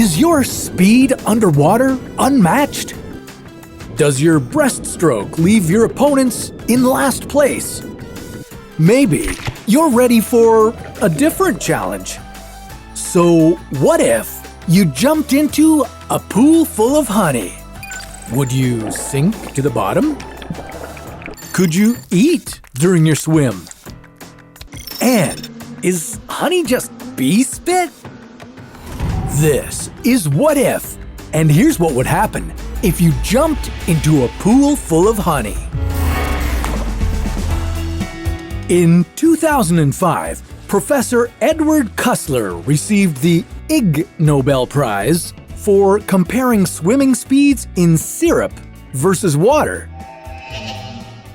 Is your speed underwater unmatched? Does your breaststroke leave your opponents in last place? Maybe you're ready for a different challenge. So what if you jumped into a pool full of honey? Would you sink to the bottom? Could you eat during your swim? And is honey just bee spit? This is What If, and here's what would happen if you jumped into a pool full of honey. In 2005, Professor Edward Kussler received the Ig Nobel Prize for comparing swimming speeds in syrup versus water.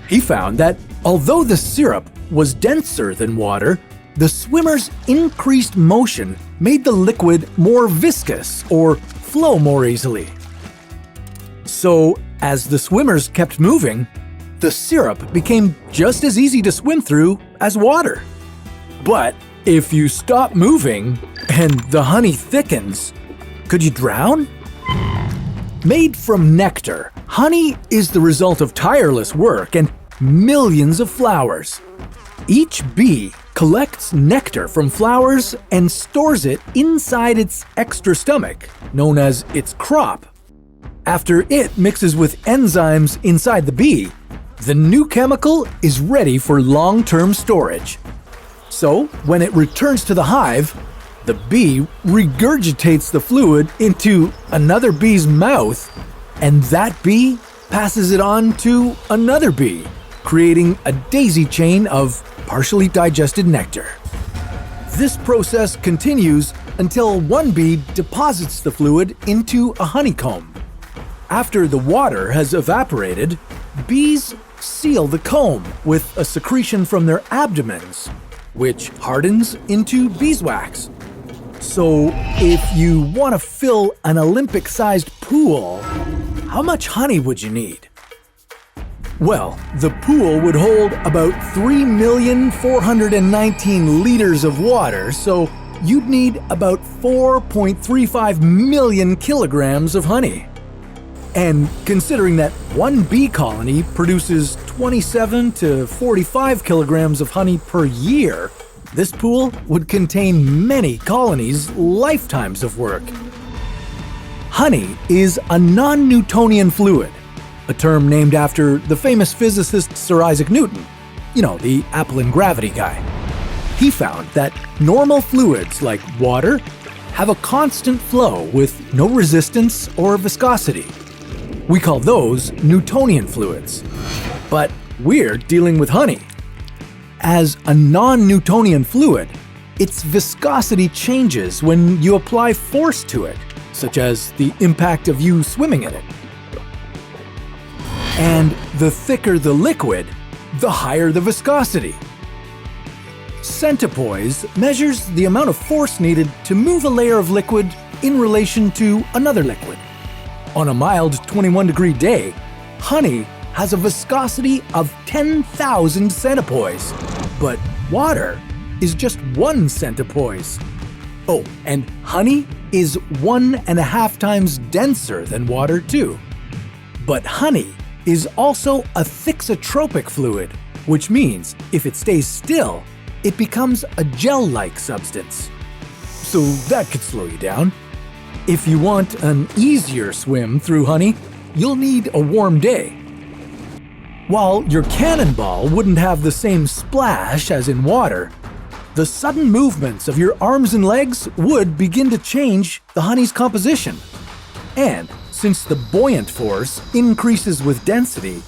He found that although the syrup was denser than water, the swimmers' increased motion made the liquid more viscous or flow more easily. So, as the swimmers kept moving, the syrup became just as easy to swim through as water. But if you stop moving and the honey thickens, could you drown? Made from nectar, honey is the result of tireless work and millions of flowers. Each bee collects nectar from flowers and stores it inside its extra stomach, known as its crop. After it mixes with enzymes inside the bee, the new chemical is ready for long-term storage. So, when it returns to the hive, the bee regurgitates the fluid into another bee's mouth, and that bee passes it on to another bee, creating a daisy chain of partially digested nectar. This process continues until one bee deposits the fluid into a honeycomb. After the water has evaporated, bees seal the comb with a secretion from their abdomens, which hardens into beeswax. So, if you want to fill an Olympic-sized pool, how much honey would you need? Well, the pool would hold about 3,419 liters of water, so you'd need about 4.35 million kilograms of honey. And considering that one bee colony produces 27 to 45 kilograms of honey per year, this pool would contain many colonies' lifetimes of work. Honey is a non-Newtonian fluid, a term named after the famous physicist Sir Isaac Newton, the apple and gravity guy. He found that normal fluids like water have a constant flow with no resistance or viscosity. We call those Newtonian fluids. But we're dealing with honey. As a non-Newtonian fluid, its viscosity changes when you apply force to it, such as the impact of you swimming in it. And the thicker the liquid, the higher the viscosity. Centipoise measures the amount of force needed to move a layer of liquid in relation to another liquid. On a mild 21-degree day, honey has a viscosity of 10,000 centipoise, but water is just 1 centipoise. Oh, and honey is 1.5 times denser than water too. But honey is also a thixotropic fluid, which means if it stays still, it becomes a gel-like substance. So that could slow you down. If you want an easier swim through honey, you'll need a warm day. While your cannonball wouldn't have the same splash as in water, the sudden movements of your arms and legs would begin to change the honey's composition. And since the buoyant force increases with density,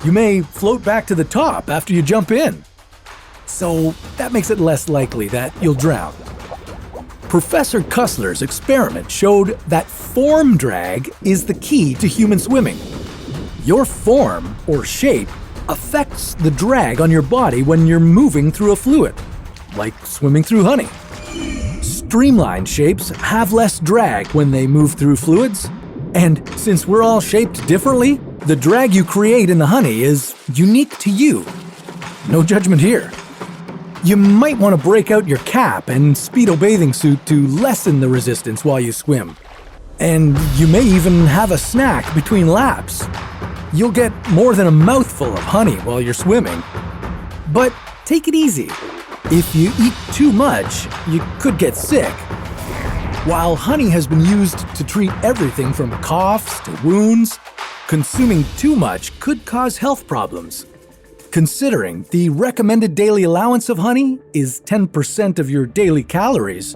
you may float back to the top after you jump in. So that makes it less likely that you'll drown. Professor Kussler's experiment showed that form drag is the key to human swimming. Your form, or shape, affects the drag on your body when you're moving through a fluid, like swimming through honey. Streamlined shapes have less drag when they move through fluids, and since we're all shaped differently, the drag you create in the honey is unique to you. No judgment here. You might want to break out your cap and Speedo bathing suit to lessen the resistance while you swim. And you may even have a snack between laps. You'll get more than a mouthful of honey while you're swimming. But take it easy. If you eat too much, you could get sick. While honey has been used to treat everything from coughs to wounds, consuming too much could cause health problems. Considering the recommended daily allowance of honey is 10% of your daily calories,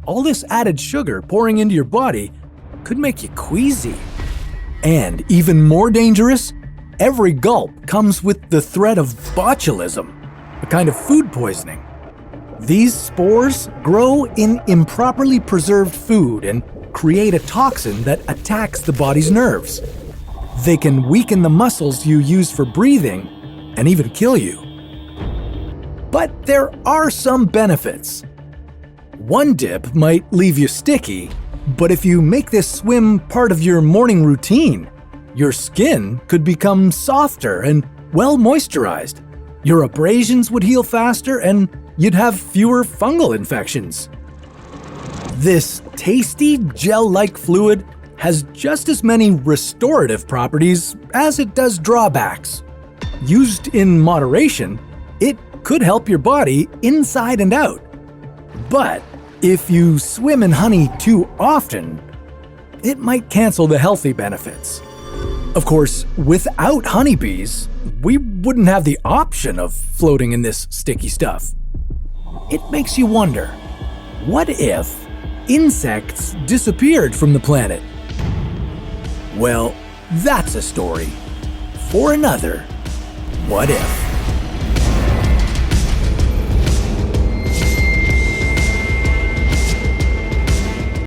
all this added sugar pouring into your body could make you queasy. And even more dangerous, every gulp comes with the threat of botulism, a kind of food poisoning. These spores grow in improperly preserved food and create a toxin that attacks the body's nerves. They can weaken the muscles you use for breathing and even kill you. But there are some benefits. One dip might leave you sticky, but if you make this swim part of your morning routine, your skin could become softer and well moisturized. Your abrasions would heal faster and you'd have fewer fungal infections. This tasty gel-like fluid has just as many restorative properties as it does drawbacks. Used in moderation, it could help your body inside and out. But if you swim in honey too often, it might cancel the healthy benefits. Of course, without honeybees, we wouldn't have the option of floating in this sticky stuff. It makes you wonder, what if insects disappeared from the planet? Well, that's a story for another What If.